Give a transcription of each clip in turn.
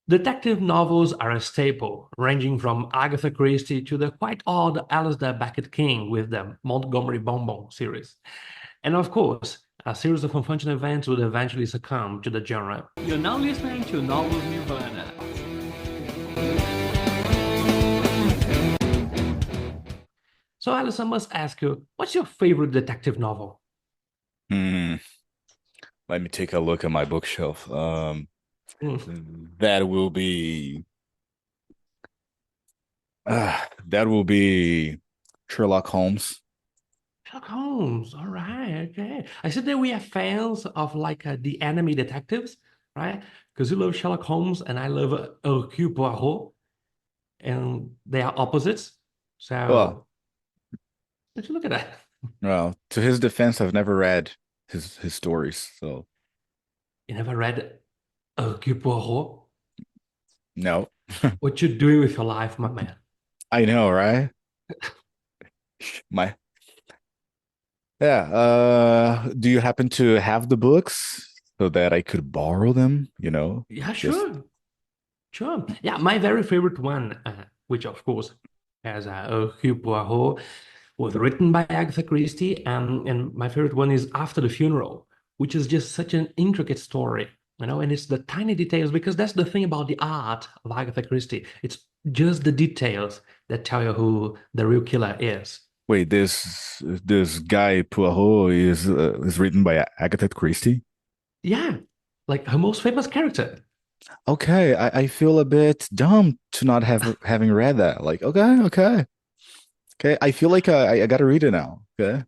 Detective novels are a staple, ranging from Agatha Christie to the quite odd Alasdair Beckett King with the Montgomery Bonbon series. And of course, a series of unfortunate events would eventually succumb to the genre. You're now listening to Novels Nirvana. So, Alice, I must ask you, what's your favorite detective novel? Hmm. Let me take a look at my bookshelf. Mm, That will be that will be Sherlock Holmes. Sherlock Holmes. All right, okay. I said that we are fans of like the enemy detectives, right? Because you love Sherlock Holmes and I love Hercule Poirot, and they are opposites. Well, So, let's look at that. well, to his defense, I've never read his stories, so You never read Hercule Poirot? no. What you doing with your life, my man? I know, right? My yeah. Do you happen to have the books so that I could borrow them? Yeah, Just sure. Sure. Yeah, my very favorite one, which of course has Hercule Poirot, was written by Agatha Christie, and my favorite one is After the Funeral, which is just such an intricate story, and it's the tiny details because that's the thing about the art of Agatha Christie. It's just the details that tell you who the real killer is. wait. This guy Poirot is written by Agatha Christie. Yeah, like her most famous character. Okay, I feel a bit dumb to not having read that. Like, okay. I feel like I gotta read it now. Okay.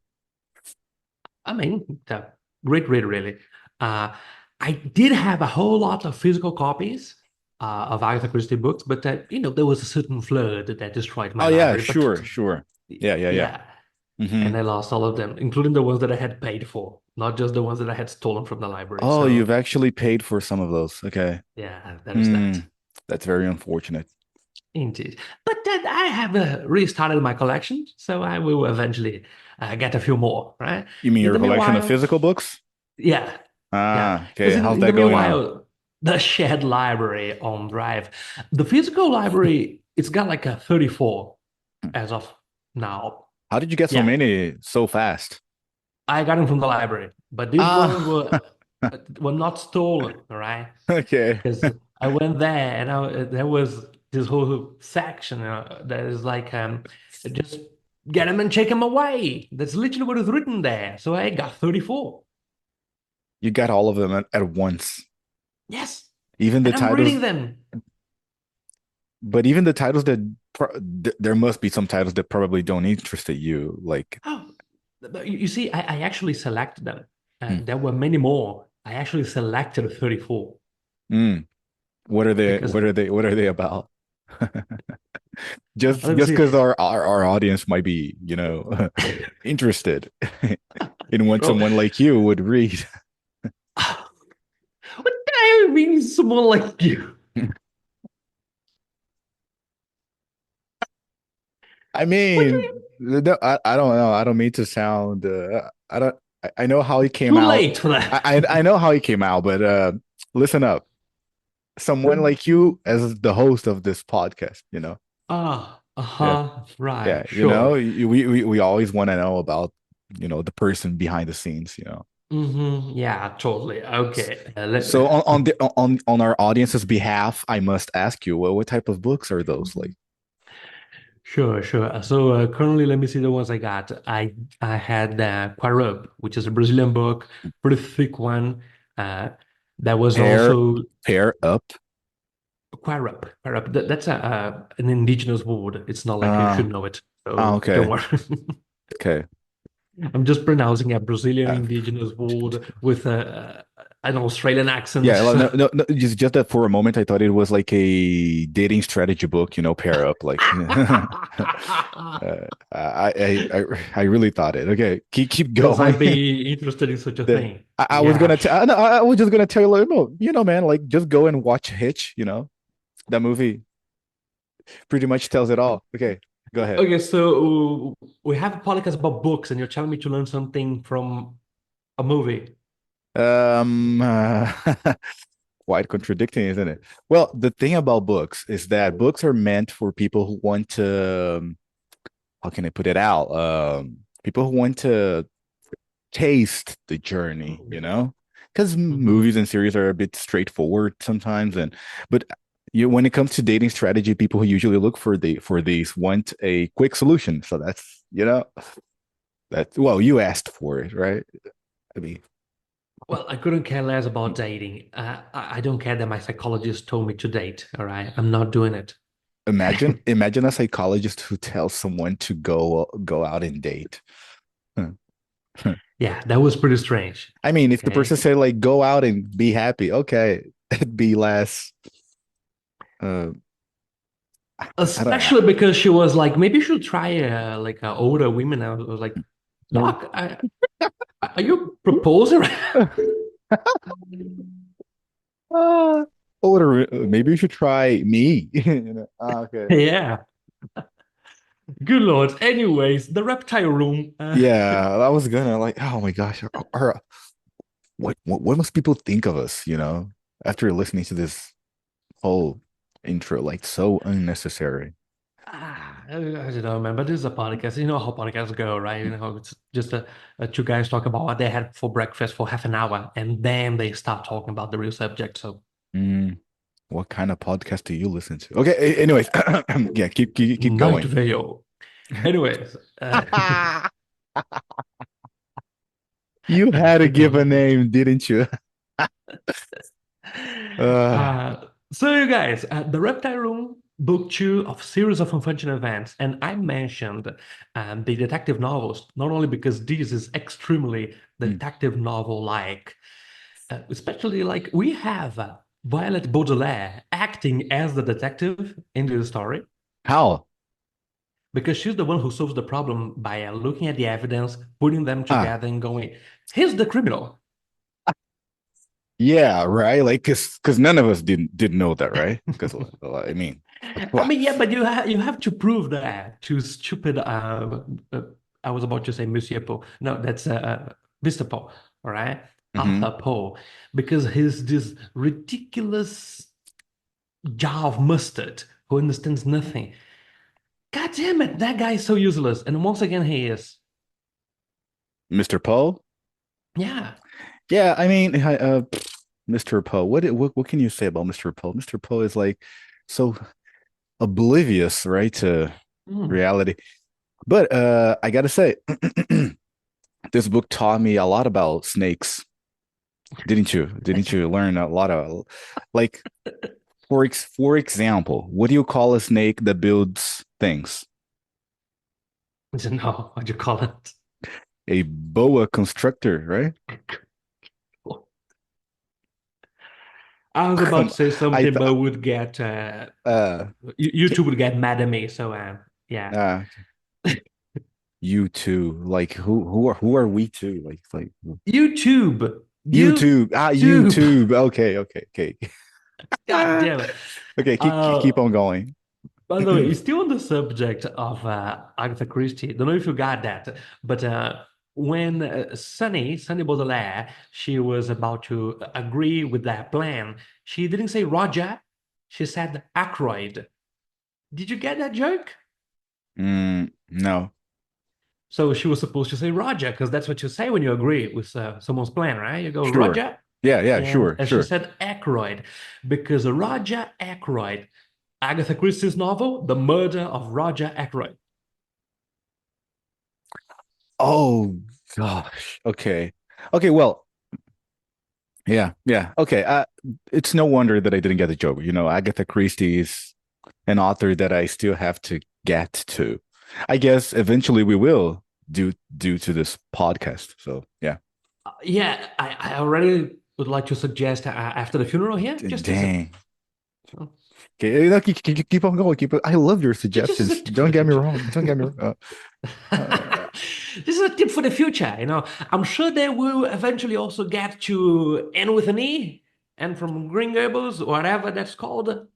I mean, great read, really. Uh, I did have a whole lot of physical copies of Agatha Christie books, but there was a certain flood that destroyed my Oh yeah, library. But sure. Yeah. yeah, Hmm. and I lost all of them, including the ones that I had paid for, not just the ones that I had stolen from the library. Oh, So you've actually paid for some of those. Okay. yeah, there is Hmm. that. That's very unfortunate. Indeed. But then I have restarted my collection, so I will eventually get a few more, right? You mean In your the collection of meanwhile, physical books? yeah, yeah. Ah, okay. Because How's in the that going on? meanwhile, the shared library on Drive, the physical library, it's got like a 34 as of now. How did you get so Yeah, many so fast? I got them from the library, but these ones Ah, were not stolen, all right? okay. Because I went there and there was this whole section that is like just get them and take them away. That's literally what is written there. So I got 34. You got all of them at once. Yes, Even the and I'm titles, reading them. but even the titles that there must be some titles that probably don't interest you. Like, Oh, but you see, I actually selected them, hmm, and there were many more. I actually selected 34 hmm, what are they? because What are they? What are they about? Just let me just see. because our audience might be, interested in what Oh, someone like you would read. what the hell means someone like you? I What do mean, you no, I don't know. I don't mean to sound. I don't. I know how he came too out. late for that? I know how he came out, but listen up. Someone like you as the host of this podcast, Ah, yeah, uh-huh, right, yeah, sure. we always want to know about, the person behind the scenes. Yeah, totally. Okay. So on our audience's behalf, I must ask you, what type of books are those like? Sure, sure. So currently, let me see the ones I got. I had Quarub, which is a Brazilian book, pretty thick one. Uh, that was Pair also pair up. Quarub. Quarub. That's an indigenous word. It's not like you should Uh, know it. So don't okay. worry. Okay. I'm just pronouncing a Brazilian Uh, indigenous word with an Australian accent. yeah, no, no, no, just that for a moment I thought it was like a dating strategy book, pair up like I really thought it. Okay, keep Because I'd going. be interested in such a thing. I was Yeah, gonna tell no, I was just gonna tell you like, no, man, like just go and watch Hitch, that movie pretty much tells it all. Okay, go ahead. okay, so we have a podcast about books, and you're telling me to learn something from a movie. Um, quite contradicting, isn't it? Well, the thing about books is that books are meant for people who want to, how can I put it out? People who want to taste the journey, you know? Because Mhm. movies and series are a bit straightforward sometimes, and but you when it comes to dating strategy, people who usually look for these want a quick solution. So that's that. Well, you asked for it, right? I mean, Well, I couldn't care less about dating. I don't care that my psychologist told me to date. All right, I'm not doing it. imagine a psychologist who tells someone to go out and date. Yeah, that was pretty strange. I mean, if the Okay. person said like go out and be happy, okay, it'd be less. Uh, I don't. Especially because she was like, maybe you should try like older women. I was like, Doc, are you proposing? Uh, older, maybe you should try me. Okay. Yeah. Good Lord. Anyways, the reptile room. Yeah, I was gonna like, oh my gosh, what must people think of us, after listening to this whole intro, like so unnecessary. I don't know, man, but this is a podcast. You know how podcasts go, right? You know, it's just two guys talk about what they had for breakfast for half an hour, and then they start talking about the real subject. So, Mm, what kind of podcast do you listen to? Okay, anyways, yeah, keep Night going. Vale. Anyways, You had to give a name, didn't you? Uh, so you guys, the Reptile Room, book two of series of unfortunate events, and I mentioned the detective novels not only because this is extremely mm. detective novel-like, especially like we have Violet Baudelaire acting as the detective in the story How? because she's the one who solves the problem by looking at the evidence, putting them Ah, together, and going, "Here's the criminal." yeah, right. Like, cause none of us didn't know that, right? Because I mean, I mean, yeah, but you have to prove that to stupid. Uh, I was about to say Monsieur Poe. No, that's Mr. Poe. All right, hmm Arthur Poe, because he's this ridiculous jar of mustard who understands nothing. God damn it, that guy is so useless. And once again, he is. Mr. Poe. Yeah. Yeah, I mean, Mr. Poe. What can you say about Mr. Poe? Mr. Poe is like so oblivious, right, to Mm. reality. But I gotta say, this book taught me a lot about snakes. Didn't you? Didn't you learn a lot of like for example, what do you call a snake that builds things? I don't know what you call it. A boa constrictor, right? I was about Come, to say I something, th but would get uh, YouTube would get mad at me. So yeah. uh you too. Like who are we two? Like YouTube. YouTube. YouTube. YouTube. Okay, okay, okay. God damn it. Okay, keep Uh, on going. by the way, still on the subject of Agatha Christie. Don't know if you got that, but when Sunny Baudelaire, she was about to agree with that plan, she didn't say Roger, she said Ackroyd. Did you get that joke? No. So she was supposed to say Roger because that's what you say when you agree with someone's plan, right? You go Sure. Roger, Yeah, and sure, she sure. said Ackroyd because Roger Ackroyd, Agatha Christie's novel, The Murder of Roger Ackroyd. Oh gosh. Okay. Okay, well, yeah, yeah. Okay. It's no wonder that I didn't get the joke. Agatha Christie is an author that I still have to get to. I guess eventually we will due to this podcast. So yeah. Yeah, I already would like to suggest after the funeral here, just as a Dang. Okay, keep on going. I love your just as a suggestions. tip for Don't the get me future. wrong. Don't get me wrong. This is a tip for the future. I'm sure they will eventually also get to N with an E and from Green Gables, whatever that's called.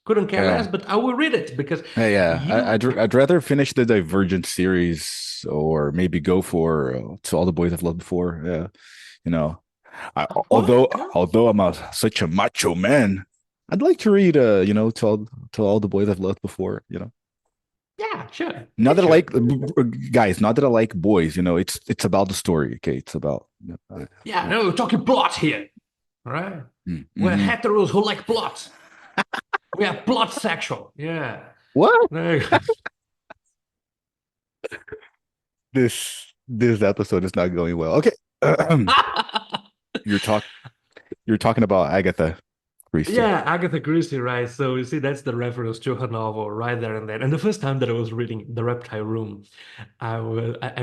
Couldn't care less, Yeah. but I will read it because Yeah, you. I'd rather finish the Divergent series or maybe go for To All the Boys I've Loved Before. Yeah, you know. Okay, Although I'm such a macho man, I'd like to read to all the boys I've loved before, you know. yeah, sure, Not yeah, that I sure. like guys, not that I like boys, you know, it's about the story, okay? It's about Yeah, no, we're talking plot here, all right? We're mm-hmm. heteros who like plot. We are plot sexual. Yeah. What? There you go. This episode is not going well. Okay. You're talk you're talking about Agatha Christie. Yeah, Agatha Christie, right? So you see, that's the reference to her novel right there and then. And the first time that I was reading The Reptile Room, I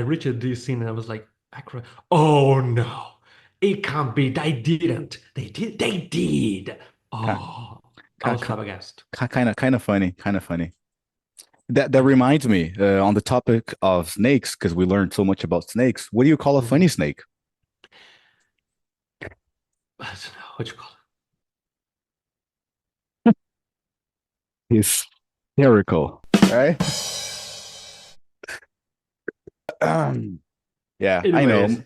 reached this scene and I was like, I cried, oh no, it can't be. They didn't. They did. They did. Oh, I was flabbergasted. Kind of funny, kind of funny. That reminds me, on the topic of snakes, because we learned so much about snakes. What do you call a funny Mhm. snake? I don't know what you call Hysterical, right? Yeah, it. Anyways,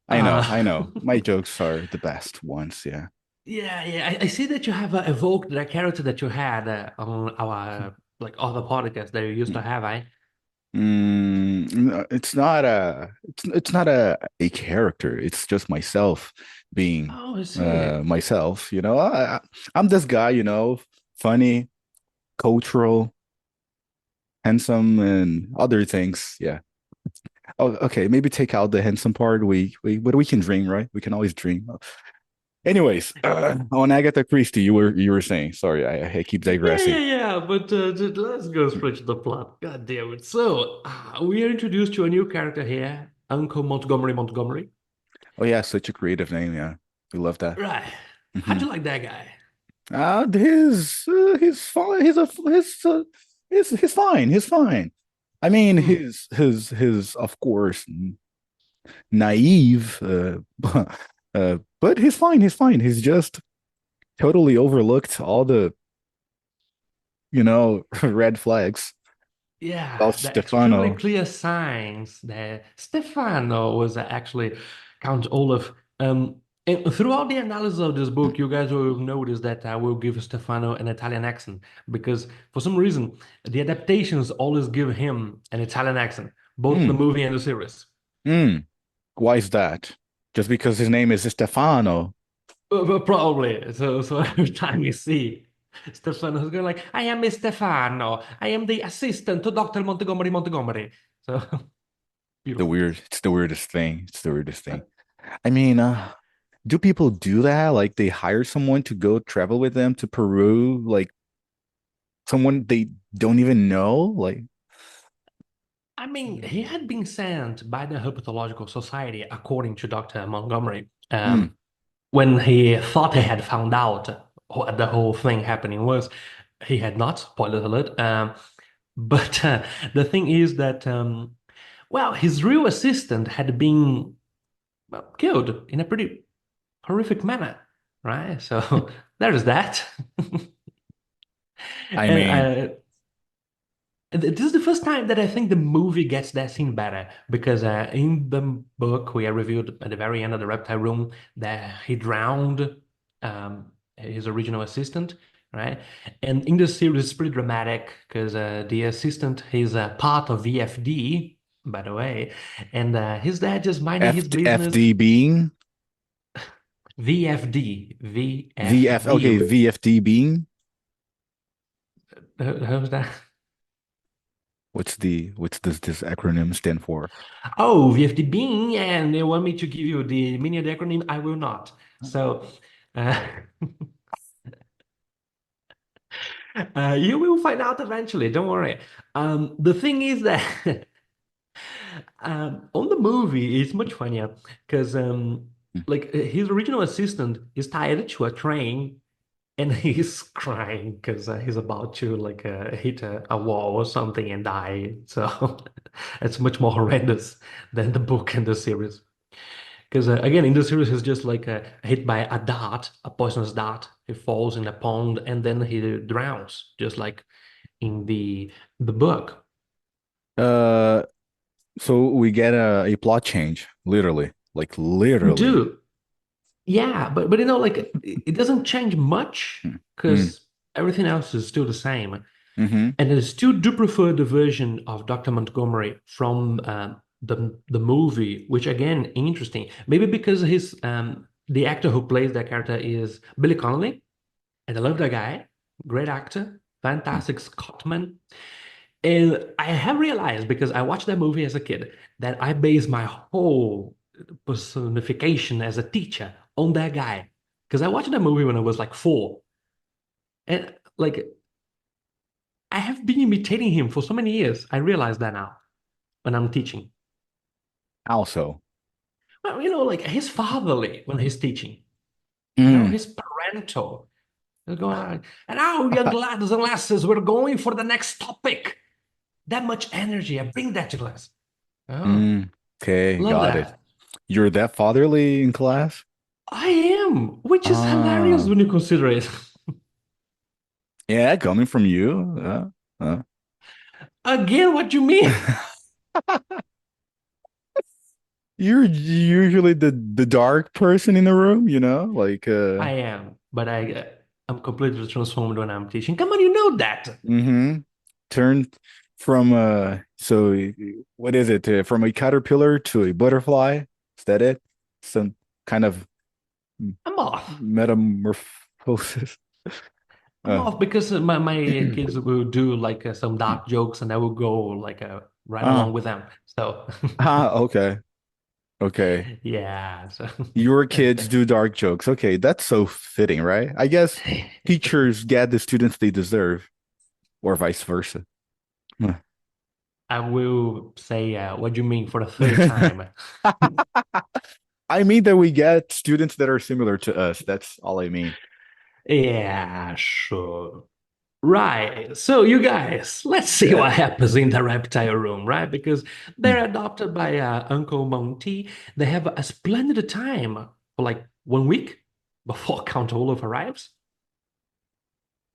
I uh, know. My jokes are the best ones. Yeah. yeah, yeah. I see that you have evoked that character that you had on our like other podcasts that you used to have, I. No, it's not a character. It's just myself being Oh, I see. myself. You know, I'm this guy. You know, funny, cultural, handsome, and other things. Yeah. Oh, okay. Maybe take out the handsome part. But we can dream, right? We can always dream. Anyways, on Agatha Christie, you were saying. Sorry, I keep Yeah, yeah, digressing. yeah. But let's go straight to the plot. God damn it. So we are introduced to a new character here, Uncle Montgomery Montgomery. Oh yeah, such a creative name. Yeah, we love that. Right. How'd Hmm you like that guy? He's fine. He's fine. He's fine. I mean, Hmm. his of course naive, but he's fine. He's fine. He's just totally overlooked all the red flags about Yeah, the extremely Stefano. clear signs that Stefano was actually Count Olaf. And throughout the analysis of this book, you guys will notice that I will give Stefano an Italian accent because for some reason the adaptations always give him an Italian accent, both in the Hmm. movie and the series. Hmm. Why is that? Just because his name is Stefano. But probably. So every time you see Stefano's going like, I am Stefano. I am the assistant to Dr. Montgomery Montgomery. So beautiful. It's the weirdest thing. It's the weirdest thing. I mean, do people do that? Like they hire someone to go travel with them to Peru, like someone they don't even know? Like, I mean, he had been sent by the Herpetological Society, according to Dr. Montgomery, mm, when he thought he had found out what the whole thing happening was. He had not, spoiler alert. But the thing is that, well, his real assistant had been well, killed in a pretty horrific manner, right? So there's that. I And mean, this is the first time that I think the movie gets that scene better because in the book we are reviewed at the very end of the Reptile Room that he drowned his original assistant, right? And in the series, it's pretty dramatic because the assistant is part of VFD, by the way, and his dad just minding his business. FD being VFD, VF. Okay, VFD. VFD being Who's that? what's this acronym stand for? Oh, VFD Bing, and they want me to give you the meaning of the acronym. I will not. So, uh, you will find out eventually. Don't worry. The thing is that on the movie, it's much funnier because like his original assistant is tied to a train and he's crying because he's about to like hit a wall or something and die. So it's much more horrendous than the book and the series. Because again, in the series, he's just like hit by a dart, a poisonous dart. He falls in a pond and then he drowns, just like in the book. Uh, so we get a plot change, literally, like We literally. do. Yeah, but you know, like it doesn't change much Mm, mm, because everything else is still the same. mm-hmm. And I still do prefer the version of Dr. Montgomery from the movie, which again, interesting. Maybe because his the actor who plays that character is Billy Connolly, and I love that guy. Great actor, Mm. fantastic Scotsman. And I have realized because I watched that movie as a kid that I base my whole personification as a teacher on that guy. Because I watched that movie when I was like 4. And like I have been imitating him for so many years. I realize that now when I'm teaching. Also. Well, like his fatherly when he's teaching, Mm. his parental. He's going on, and now, young lads and lasses, we're going for the next topic. That much energy. I bring that to class. Oh, Mm. Okay, love got it. that. You're that fatherly in class? I am, which is hilarious Ah, when you consider it. yeah, coming from you. Again, what you mean? You're usually the dark person in the room, you know? Like I am, but I'm completely transformed when I'm teaching. Come on, you know that. mm-hmm. Turn from what is it? From a caterpillar to a butterfly? Is that it? Some kind of I'm off. metamorphosis. I'm Uh, off because my kids will do like some dark jokes, and I will go like right uh, along with them. So okay. Okay. yeah. So Your kids do dark jokes. Okay, that's so fitting, right? I guess teachers get the students they deserve, or vice versa. I will say what you mean for the third time. I mean that we get students that are similar to us. That's all I mean. Yeah, sure. Right. So you guys, let's see Yeah. what happens in the reptile room, right? Because Hmm. they're adopted by Uncle Monty. They have a splendid time for like 1 week before Count Olaf arrives.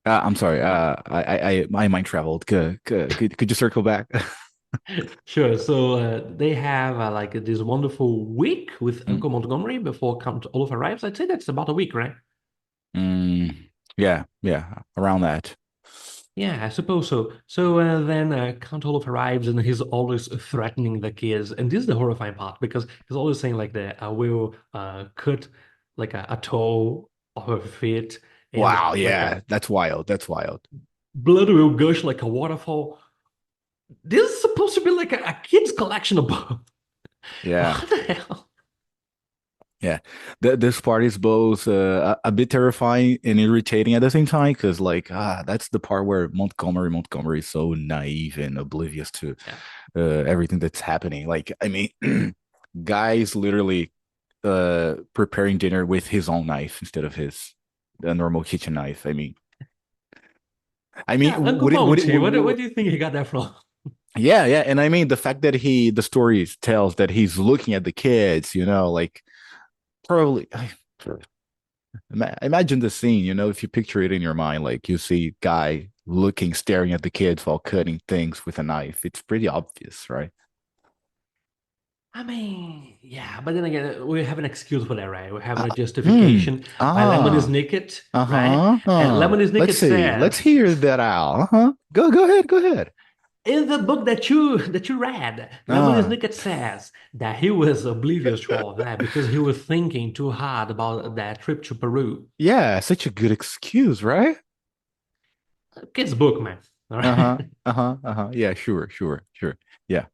I'm sorry. Uh, My mind traveled. Could you circle back? sure. So they have like this wonderful week with Mm, Uncle Montgomery before Count Olaf arrives. I'd say that's about a week, right? yeah, yeah, around that. Yeah, I suppose so. So then Count Olaf arrives and he's always threatening the kids. And this is the horrifying part because he's always saying like that I will cut like a toe of her feet and Wow, like yeah, a that's wild. That's wild. blood will gush like a waterfall. This is supposed to be like a kid's collection of books. Yeah. What the hell? Yeah, this part is both a bit terrifying and irritating at the same time because, like, that's the part where Montgomery is so naive and oblivious to Yeah. everything that's happening. Like, I mean, guy's literally preparing dinner with his own knife instead of his a normal kitchen knife. Yeah, Uncle Monty, what do you think he got that from? yeah, yeah, and I mean the fact that the story tells that he's looking at the kids, like probably. Imagine the scene, if you picture it in your mind, like you see guy looking, staring at the kids while cutting things with a knife. It's pretty obvious, right? I mean, yeah, but then again, we have an excuse for that, right? We have Uh, a hmm. justification. My lemon is Ah. naked, right? Uh-huh. And lemon is Let's naked see. Let's says hear that out. Uh-huh. Go ahead. Go ahead. in the book that you read, lemon is Ah. naked says that he was oblivious to all that because he was thinking too hard about that trip to Peru. Yeah, such a good excuse, right? Kid's book, man. All Uh-huh. right. Uh-huh. Uh-huh. Yeah, sure. Yeah.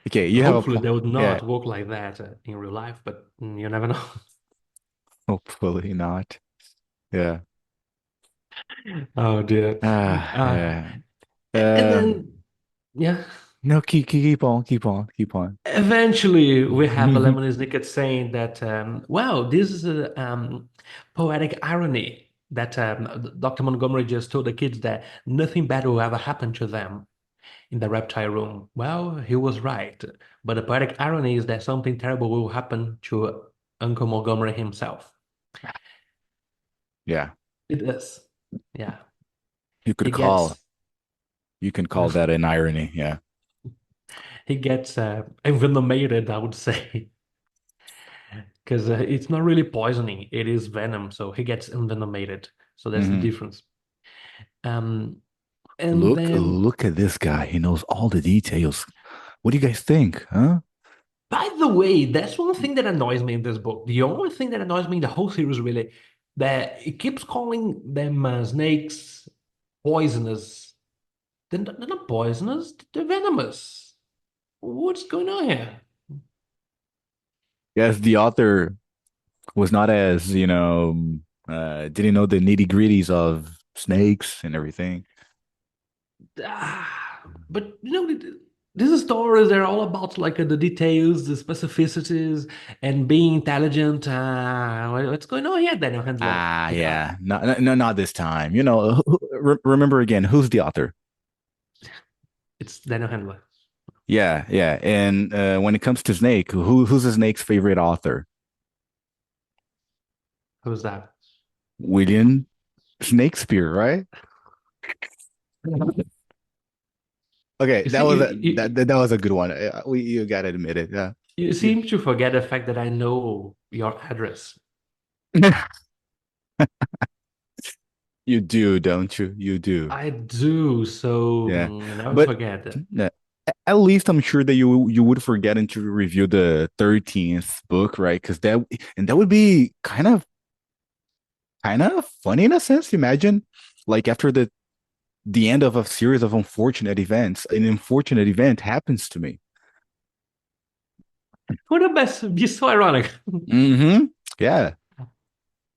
Okay, you have a Hopefully, point. they would Yeah, not work like that in real life, but you never know. hopefully not. Yeah. Oh dear. Uh, Yeah. and then, yeah. No, keep on. Eventually, we have a Lebanese Nicket saying that, wow, this is a poetic irony that Dr. Montgomery just told the kids that nothing bad will ever happen to them in the reptile room. Well, he was right. But the poetic irony is that something terrible will happen to Uncle Montgomery himself. Yeah. It is. Yeah. You could He call gets you can call that an irony. Yeah. he gets envenomated, I would say. because it's not really poisoning, it is venom, so he gets envenomated. So that's the Hmm. difference. Um, and Look, then, look at this guy. He knows all the details. What do you guys think, huh? by the way, that's one thing that annoys me in this book. The only thing that annoys me in the whole series, really, that it keeps calling them snakes poisonous. They're not poisonous, they're venomous. What's going on here? Yes, the author was not as, didn't know the nitty-gritties of snakes and everything. But these stories are all about like the details, the specificities, and being intelligent. What's going on here, Daniel Handler? Ah, Yeah, yeah. No, no, no, not this time. Remember again, who's the author? it's Daniel Handler. Yeah, yeah. And when it comes to Snake, who's the Snake's favorite author? Who's that? William Shakespeare, right? Okay, You see, that was a good one. You gotta admit it. Yeah. you You, seem to forget the fact that I know your address. you do, don't you? You do. I do, so Yeah. never But forget that. yeah, at least I'm sure that you would forget and to review the 13th book, right? Because that would be kind of funny in a sense. Imagine like after the end of a series of unfortunate events, an unfortunate event happens to me. Would the best be so ironic? Mm-hmm. Yeah.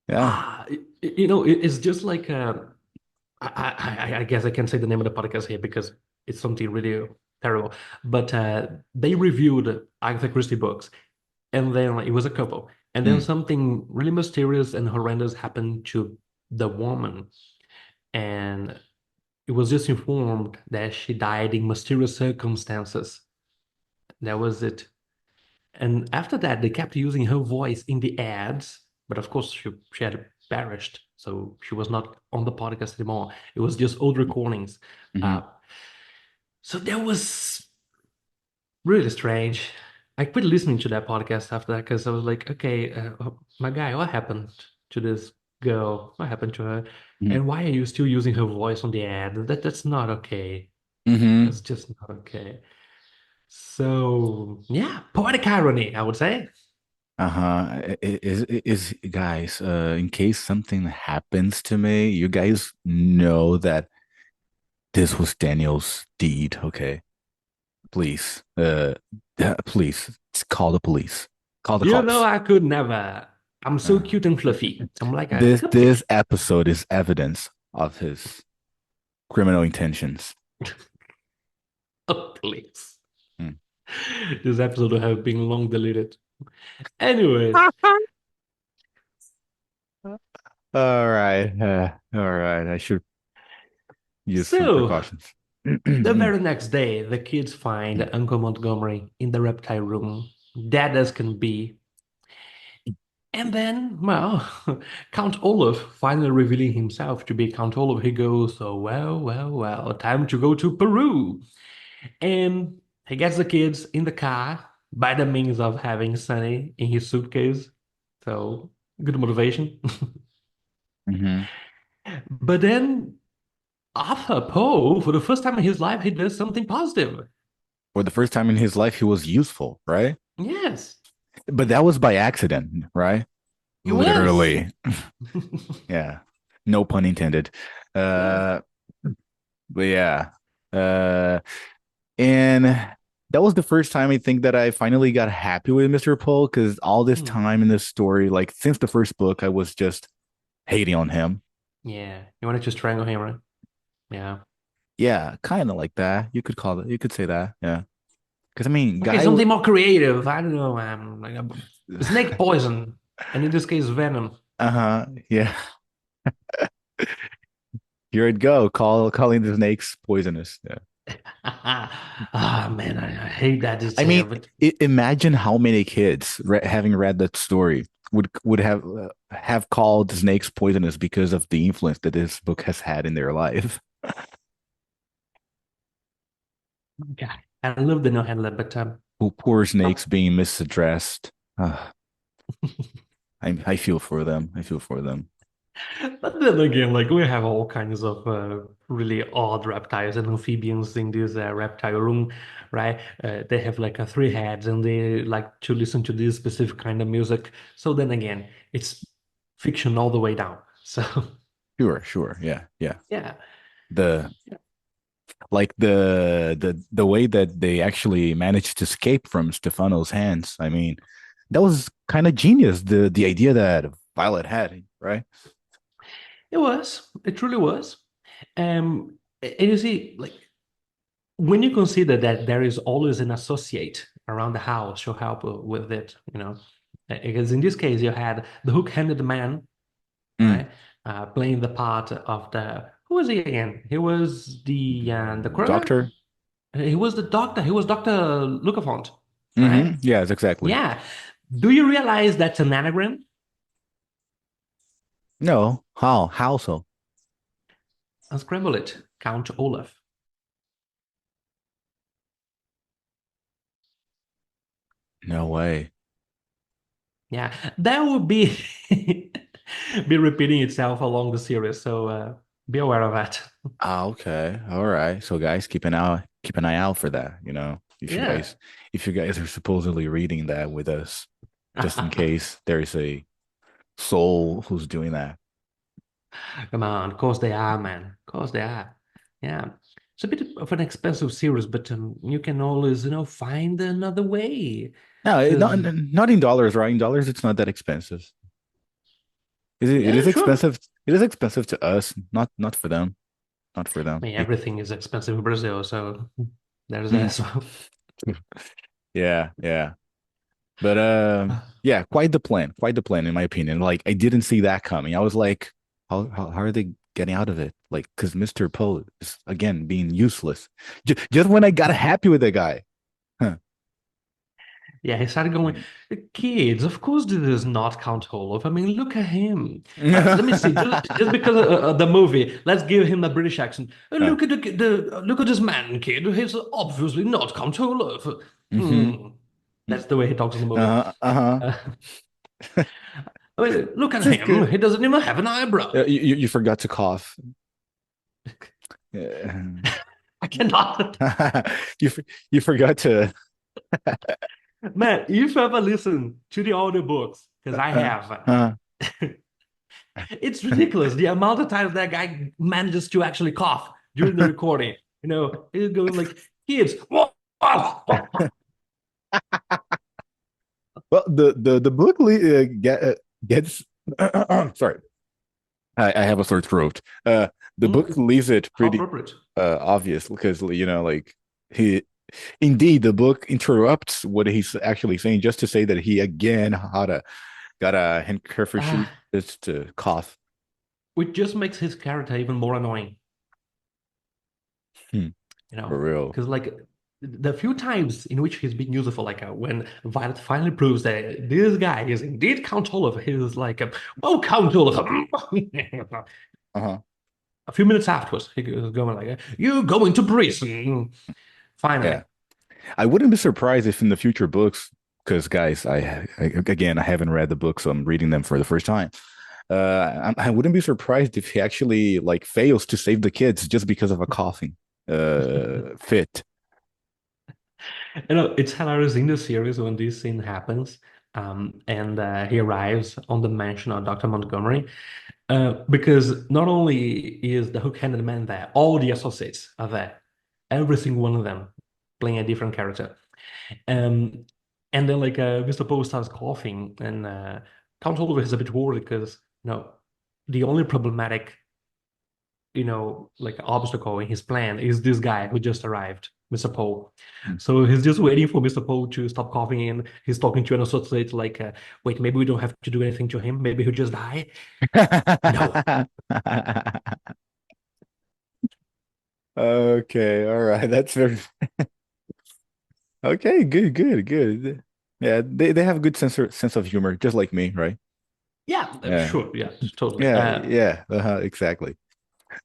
Yeah. It's just like I guess I can say the name of the podcast here because it's something really terrible. But they reviewed Agatha Christie books, and then like, it was a couple, and then Mm. something really mysterious and horrendous happened to the woman, and it was just informed that she died in mysterious circumstances. That was it. And after that, they kept using her voice in the ads, but of course, she had perished, so she was not on the podcast anymore. It was just old recordings. Mm-hmm. Uh, so that was really strange. I quit listening to that podcast after that because I was like, okay, my guy, what happened to this girl? What happened to her? Mm-hmm. And why are you still using her voice on the ad? That's not okay. Mm-hmm. That's just not okay. So yeah, poetic irony, I would say. Uh-huh. Is guys, in case something happens to me, you guys know that this was Daniel's deed, okay? Please. Please call the police. Call the You know, cops. I could never. I'm so Uh, cute and fluffy. I'm like a this cupcake. this episode is evidence of his criminal intentions. Oh, please. Mm. This episode would have been long deleted. Anyways, All right. All right. I should use some so precautions. the very next day, the kids find Uncle Montgomery in the reptile room, dead as can be. And then, well, Count Olaf finally revealing himself to be Count Olaf, he goes, oh, well, time to go to Peru. And he gets the kids in the car by the means of having Sunny in his suitcase. So good motivation. Hmm. But then Arthur Poe, for the first time in his life, he does something positive. For the first time in his life, he was useful, right? Yes, But that was by accident, right? he was. Literally. Yeah. No pun intended. Yes. Uh, but yeah. Uh, and that was the first time I think that I finally got happy with Mr. Poe because all this Hmm. time in this story, like since the first book, I was just hating on him. Yeah. You wanted to strangle him, right? Yeah. Yeah, kind of like that. You could say that. Yeah. Because I mean, Okay, guy, something more creative. I don't know. Like a snake poison, and in this case, venom. uh-huh. Yeah. Here it go. Calling the snakes poisonous. Yeah. Ah, man, I hate that I detail, mean, but imagine how many kids having read that story would have called snakes poisonous because of the influence that this book has had in their life. God, I love the no handler, but Poor snakes being misaddressed. I feel for them. I feel for them. But then again, like we have all kinds of really odd reptiles and amphibians in this reptile room, right? They have like three heads and they like to listen to this specific kind of music. So then again, it's fiction all the way down. So Sure, sure. Yeah, yeah. yeah, The like the way that they actually managed to escape from Stefano's hands. I mean, that was kind of genius. The idea that Violet had, right? it was. It truly was. And you see, like when you consider that there is always an associate around the house to help with it, because in this case you had the hook-handed man, Mm. right, playing the part of the who was he again? He was the quarterback. Doctor. He was the doctor. He was Doctor Lucafont, right? Yes, exactly. Yeah. Do you realize that's an anagram? No, how? How so? Unscramble it. Count Olaf. No way. Yeah, that would be be repeating itself along the series, so be aware of that. Ah, okay. All right. So guys, keep an eye out for that, you know. Yeah. If you guys are supposedly reading that with us, just in case there is a soul who's doing that. Come on, of course they are, man. Of course they are. Yeah. It's a bit of an expensive series, but you can always, find another way. No, Because, not in dollars, right? In dollars, it's not that expensive. It yeah, is sure. expensive. It is expensive to us, not for them. Not for them. I mean, everything is expensive in Brazil, so there's that Hmm. as well. Yeah, yeah. But yeah, quite the plan. Quite the plan, in my opinion. Like I didn't see that coming. I was like, how are they getting out of it? Like, because Mr. Poe is again being useless. Just when I got happy with the guy. Huh. Yeah, he started going, kids, of course this is not Count Olaf. I mean, look at him. Let me see, just because of the movie, let's give him a British accent. Uh, Look at look at this man, kid. He's obviously not Count Olaf. mm-hmm. Hmm. That's the way he talks in the movie. Uh-huh. Uh-huh. Uh, I mean, look at This is him. good. He doesn't even have an eyebrow. You forgot to cough. Yeah. I cannot. you you forgot to Man, if you ever listen to the audiobooks, because I uh, have, uh, it's ridiculous the amount of times that guy manages to actually cough during the recording. He's going like, kids. well the book gets sorry. I have a sore throat. The book leaves it How pretty appropriate. obvious because like he indeed the book interrupts what he's actually saying just to say that he again got a handkerchief Uh, just to cough. which just makes his character even more annoying, Hmm, for real. because like the few times in which he's been useful, like when Violet finally proves that this guy is indeed Count Olaf, he's like, oh, Count Olaf. Uh-huh. A few minutes afterwards, he was going like, "You going to prison?" Finally. Yeah. I wouldn't be surprised if in the future books, because guys, again I haven't read the book, so I'm reading them for the first time. I wouldn't be surprised if he actually like fails to save the kids just because of a coughing fit. It's hilarious in the series when this scene happens, and he arrives on the mansion of Dr. Montgomery, because not only is the hook-handed man there, all the associates are there, every single one of them playing a different character. Um, and then like Mr. Poe starts coughing, and Count Oliver is a bit worried because the only problematic like obstacle in his plan is this guy who just arrived, Mr. Poe. So he's just waiting for Mr. Poe to stop coughing, and he's talking to an associate like, wait, maybe we don't have to do anything to him. Maybe he'll just die. No. Okay, all right. That's very okay. Good, good, good. Yeah, they have a good sense of humor, just like me, right? Yeah, Yeah, sure. Yeah, totally. yeah, yeah. Exactly.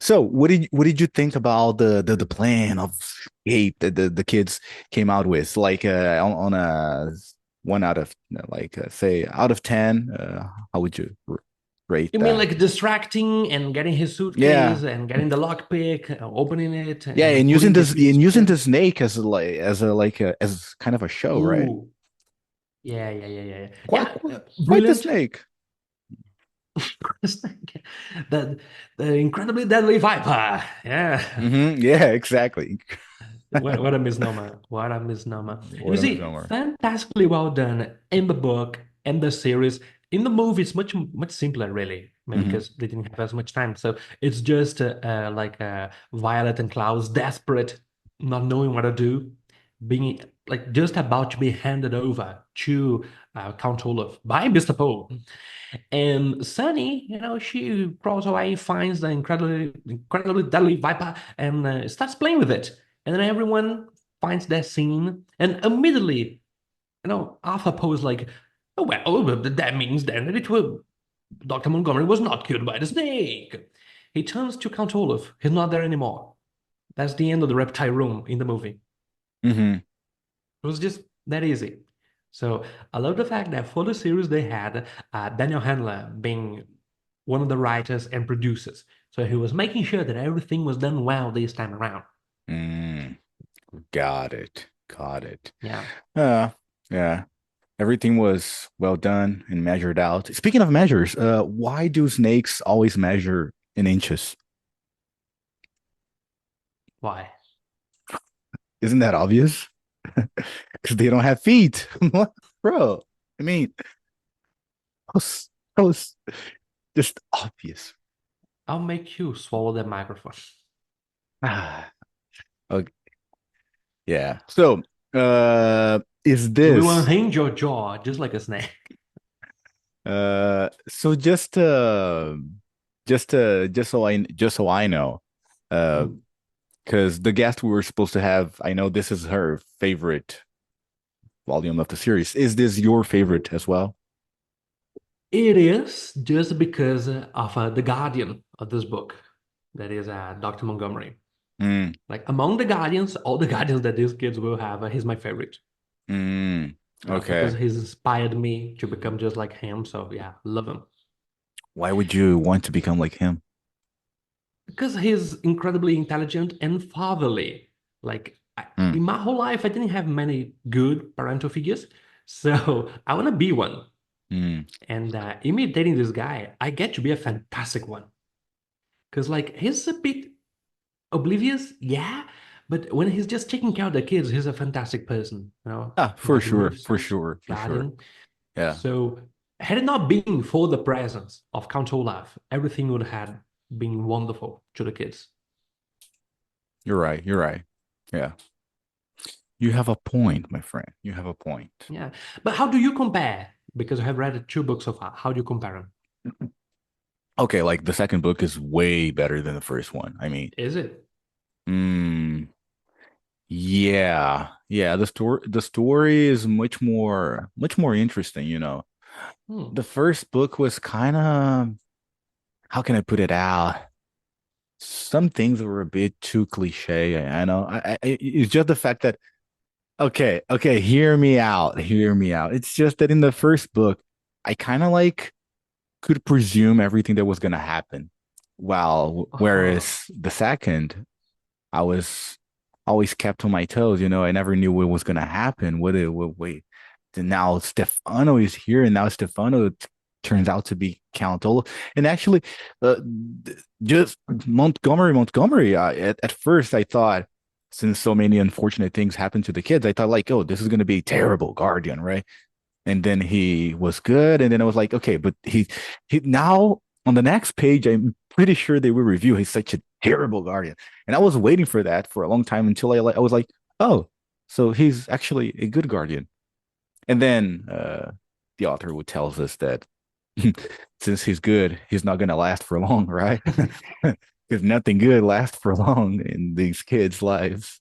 So, what did you think about the plan of escape that the kids came out with? Like on a one out of like say out of 10, how would you rate You mean that? like distracting and getting his Yeah. suitcase and getting the lockpick, opening it Yeah, and putting the keys and using in? the snake as a as kind of a show, right? Ooh, yeah, yeah, yeah, yeah, yeah. Quite Yeah, quite the brilliant. snake. the the incredibly deadly viper. Yeah. Yeah, exactly. What a misnomer. What a misnomer. And you What a see, misnomer. fantastically well done in the book and the series. In the movie, it's much simpler, really, maybe Hmm. because they didn't have as much time. So it's just like Violet and Klaus desperate, not knowing what to do, being like just about to be handed over to Count Olaf by Mr. Poe. And Sunny, she crawls away, finds the incredibly deadly viper, and starts playing with it. And then everyone finds that scene, and immediately, Arthur Poe is like, "Oh well, that means then that it will Dr. Montgomery was not killed by the snake." He turns to Count Olaf. He's not there anymore. That's the end of the reptile room in the movie. Hmm. It was just that easy. So I love the fact that for the series they had Daniel Handler being one of the writers and producers. So he was making sure that everything was done well this time around. Mm, got it. Got it. Yeah. Uh, yeah. Everything was well done and measured out. Speaking of measures, why do snakes always measure in inches? Why? Isn't that obvious? Because they don't have feet. What? Bro, I mean, that was just obvious. I'll make you swallow the microphone. Ah, okay. Yeah. So, is We will this unhinge your jaw just like a snake. so just so I know, uh, Mm. because the guest we were supposed to have, I know this is her favorite volume of the series. Is this your favorite as well? It is just because of the guardian of this book, that is Dr. Montgomery. Mm, Like among the guardians, all the guardians that these kids will have, he's my favorite. mm, Because okay. he's inspired me to become just like him. So yeah, love him. Why would you want to become like him? Because he's incredibly intelligent and fatherly. Like Mm, in my whole life, I didn't have many good parental figures. So I want to be one. mm. And imitating this guy, I get to be a fantastic one. Because like he's a bit oblivious, yeah. But when he's just taking care of the kids, he's a fantastic person, Ah, for sure, for magnificent sure, for sure. guardian. Yeah, So, had it not been for the presence of Count Olaf, everything would have been wonderful to the kids. you're right. You're right. Yeah. You have a point, my friend. You have a point. Yeah. But how do you compare? Because I have read two books so far. How do you compare them? Okay, like the second book is way better than the first one. I mean, Is it? mm, yeah, yeah. The story is much more interesting. Hmm. The first book was kind of, how can I put it out? Some things were a bit too cliche. I know. It's just the fact that, okay, hear me out, hear me out. It's just that in the first book, I kind of like could presume everything that was gonna happen. While Uh-huh. whereas the second, I was always kept on my toes. I never knew what was gonna happen. Wait. Then now Stefano is here, and now Stefano turns out to be Count Olaf. And actually, uh, just Montgomery. At first, I thought, since so many unfortunate things happened to the kids, I thought like, oh, this is gonna be terrible Guardian, right? And then he was good, and then I was like, okay, but he now on the next page, I'm pretty sure they will review. He's such a terrible Guardian, and I was waiting for that for a long time until I was like, oh, so he's actually a good Guardian. And then the author would tells us that since he's good, he's not gonna last for long, right? Because nothing good lasts for long in these kids' lives.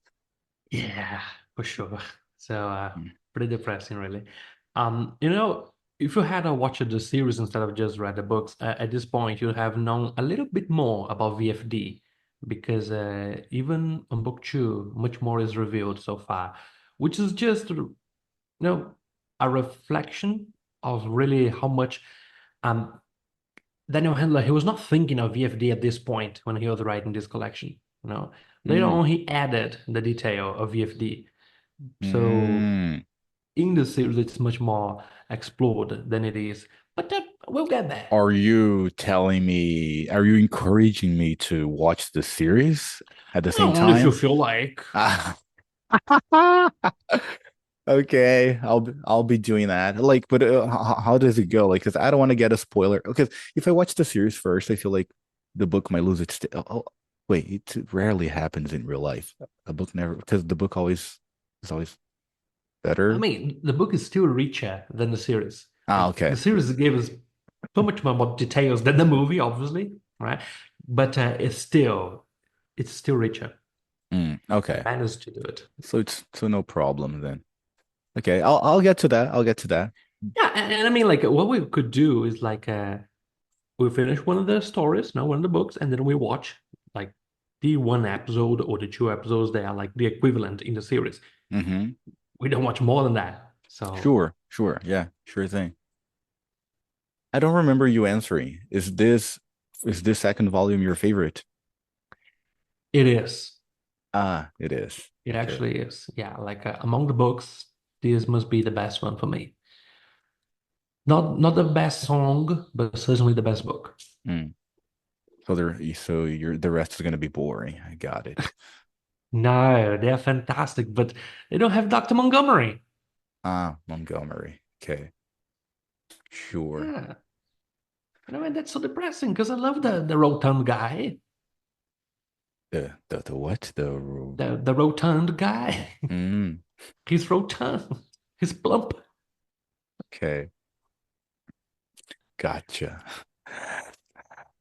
Yeah, for sure. So, Mm. pretty depressing, really. If you had watched the series instead of just read the books, at this point you'd have known a little bit more about VFD, because even on book two, much more is revealed so far, which is just, a reflection of really how much um Daniel Handler, he was not thinking of VFD at this point when he was writing this collection. You know, later Mm, on he added the detail of VFD. So mm. in the series, it's much more explored than it is. But we'll get there. Are you encouraging me to watch the series at the same Well, only if you time? feel like. Ah. Okay, I'll be doing that. Like, but how does it go? Like, because I don't want to get a spoiler. Because if I watch the series first, I feel like the book might lose its. Oh, wait, it rarely happens in real life. A book never, because the book always is always I better. mean, the book is still richer than the series. Ah, Like the okay. series gave us so much more details than the movie, obviously, right? But it's still richer. He Okay. managed to do it. So no problem then. Okay, I'll get to that. I'll get to that. Yeah, and I mean, like, what we could do is like, we finish one of the stories, no, one of the books, and then we watch like the one episode or the two episodes that are like the equivalent in the series. Mm-hmm. We don't watch more than that. So Sure, sure. Yeah, sure thing. I don't remember you answering. Is this second volume your favorite? it is. Ah, it is. It Okay. actually is. Yeah, like among the books, this must be the best one for me. Not the best song, but certainly the best book. Hmm. So you're the rest is gonna be boring. I got it. No, they're fantastic, but they don't have Dr. Montgomery. Ah, Montgomery. Okay, sure. Yeah. And that's so depressing because I love the rotund guy. The what? The rotund guy. Mm, He's rotund. He's plump. okay, gotcha.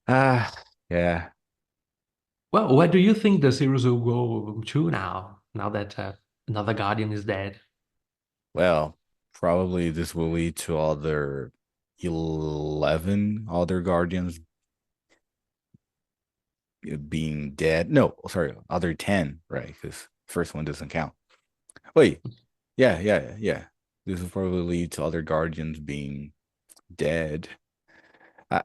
Ah, yeah. Well, where do you think the series will go to now? Now that another Guardian is dead. Well, probably this will lead to other 11 other Guardians being dead. No, sorry, other 10, right? Because first one doesn't count. Wait, yeah. This will probably lead to other Guardians being dead.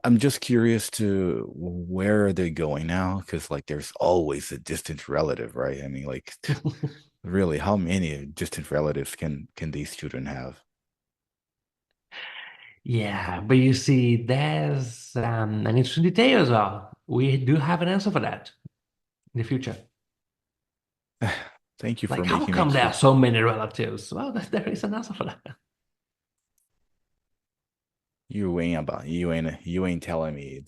I'm just curious to where are they going now? Because like there's always a distant relative, right? I mean, like really, how many distant relatives can these children have? Yeah, but you see, there's an interesting detail as well. We do have an answer for that in the future. Thank you for Like, how making me come there are cute. so many relatives? Well, there is an answer for that. You ain't telling me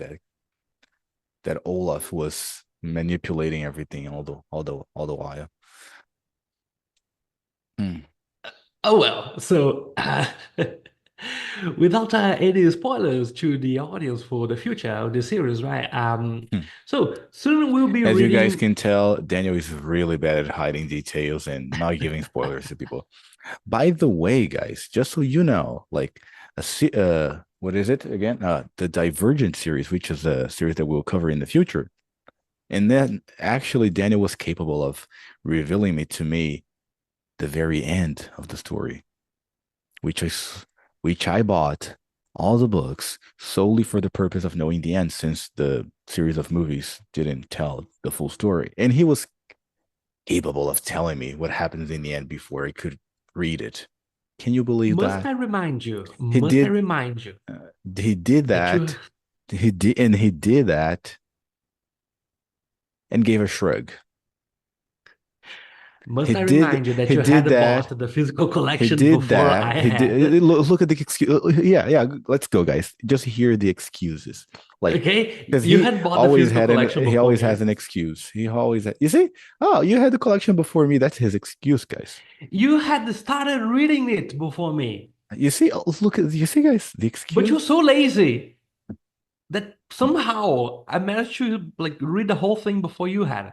that Olaf was manipulating everything all the while. Hmm. Oh well, so without any spoilers to the audience for the future of the series, right? Hmm. So soon we'll be As you guys reading. can tell, Daniel is really bad at hiding details and not giving spoilers to people. By the way, guys, just so you know, like what is it again? The Divergent series, which is a series that we'll cover in the future. And then actually Daniel was capable of revealing it to me the very end of the story, which is which I bought all the books solely for the purpose of knowing the end, since the series of movies didn't tell the full story. And he was capable of telling me what happens in the end before I could read it. Can you believe Must that? I remind you? He Must I did remind you he did that you that. He did that and gave a shrug. He must I did remind you that he you did had bought that. the physical He collection did before that. I He had? did. Look at the excuse. Yeah. Let's go, guys. Just hear the excuses. Like, Okay, because you had bought the physical collection he before always has me. an excuse. He always you see. Oh, you had the collection before me. That's his excuse, guys. You had started reading it before me, You see. Look at you see, guys. The but you're excuse. so lazy that somehow I managed to like read the whole thing before you had.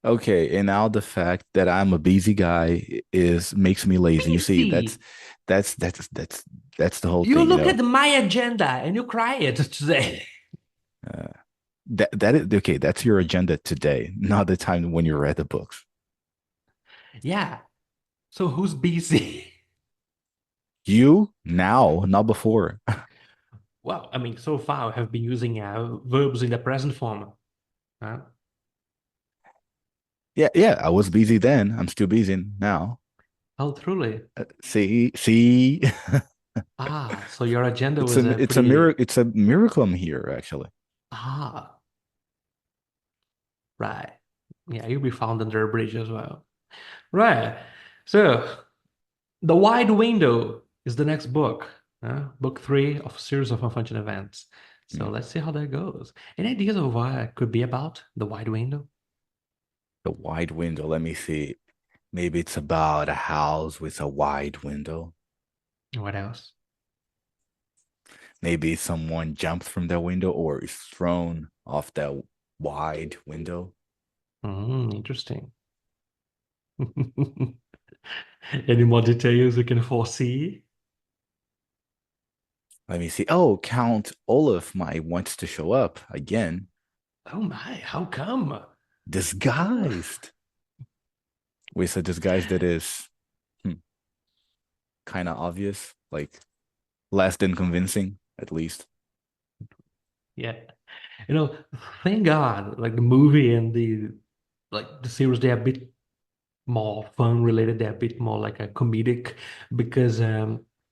Okay, and now the fact that I'm a busy guy is makes me lazy. You see, Busy. that's that's that's that's the whole You thing. look at my agenda and you cry it today. Uh, that is okay. That's your agenda today, not the time when you read the books. Yeah. So who's busy? You now, not before. Well, I mean, so far I have been using verbs in the present form. Huh? Yeah, yeah. I was busy then. I'm still busy now. Oh, truly. See. Ah, so your agenda was It's a pretty. miracle. It's a miracle I'm here, actually. Ah, right. Yeah, you'll be found under a bridge as well. Right. So, The Wide Window is the next book, book three of a series of unfortunate events. So Mm. let's see how that goes. Any ideas of what it could be about? The Wide Window? The wide window. Let me see. Maybe it's about a house with a wide window. What else? Maybe someone jumped from that window or is thrown off that wide window. Interesting. Any more details you can foresee? Let me see. Oh, Count Olaf might wants to show up again, Oh my, how come? disguised with a disguise that is kind of obvious, like less than convincing, at least. Yeah. You know, thank God, like the movie and the series, they're a bit more fun related. They're a bit more like a comedic because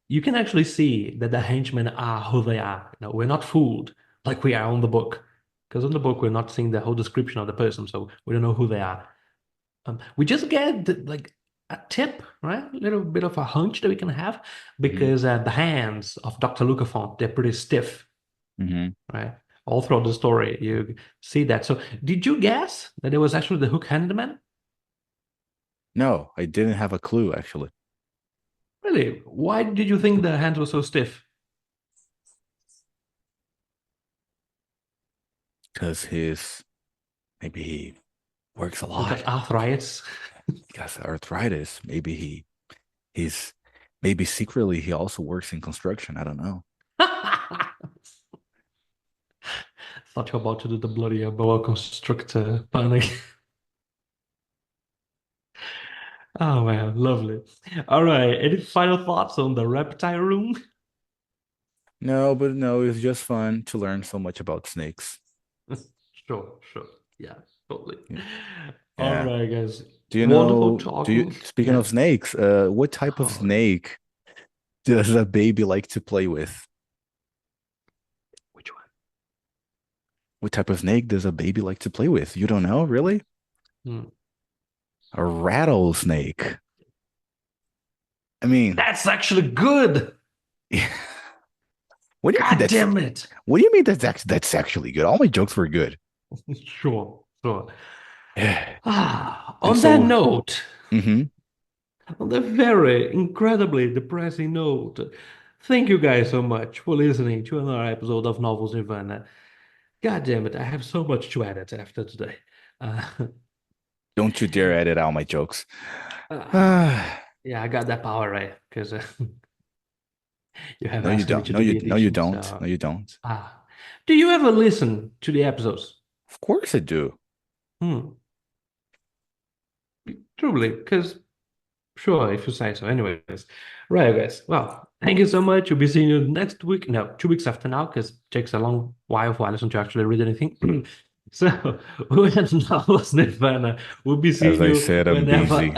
you can actually see that the henchmen are who they are. We're not fooled like we are on the book. Because on the book, we're not seeing the whole description of the person, so we don't know who they are. We just get like a tip, right? A little bit of a hunch that we can have Hmm. because the hands of Dr. Lucafont, they're pretty stiff, Hmm. right? All throughout the story, you see that. So, did you guess that it was actually the hook-handed man? No, I didn't have a clue actually, Really? Why did you think the hands were so stiff? because his maybe he works a He got lot. arthritis. He has arthritis. Maybe he's maybe secretly he also works in construction. I don't know. Thought you were about to do the bloody boa constrictor panic. Oh man, lovely. All right. Any final thoughts on the reptile room? No, but no, it's just fun to learn so much about snakes. Sure, sure. Yeah, totally. Yeah. All Yeah. right, guys. Do you Wonderful know, talking. speaking Yeah. of snakes, what type of Oh, snake does a baby like to play with? which one? What type of snake does a baby like to play with? You don't know, really? Hmm. A rattlesnake. I mean, That's actually good. what do you mean God that's damn it. what do you mean that's actually good? All my jokes were good. Sure, sure. And On that so, note, mhm. on that very incredibly depressing note, thank you guys so much for listening to another episode of Novels Nirvana. God damn it, I have so much to edit after today. Uh, Don't you dare edit out my jokes. uh, yeah, I got that power right because you have No, you asked me don't. to do the No, you edition. don't. No, So, you don't. ah, do you ever listen to the episodes? Of course I do. Hmm, truly, because sure, if you say so. Anyways, right, guys. Well, thank you so much. We'll be seeing you next week. No, 2 weeks after now, because it takes a long while for Alison to actually read anything. So, we'll now was Nirvana. We'll be As seeing I you said, I'm busy.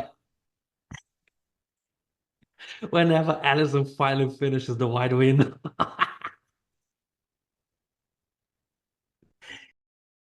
whenever Alison finally finishes the Wide Window.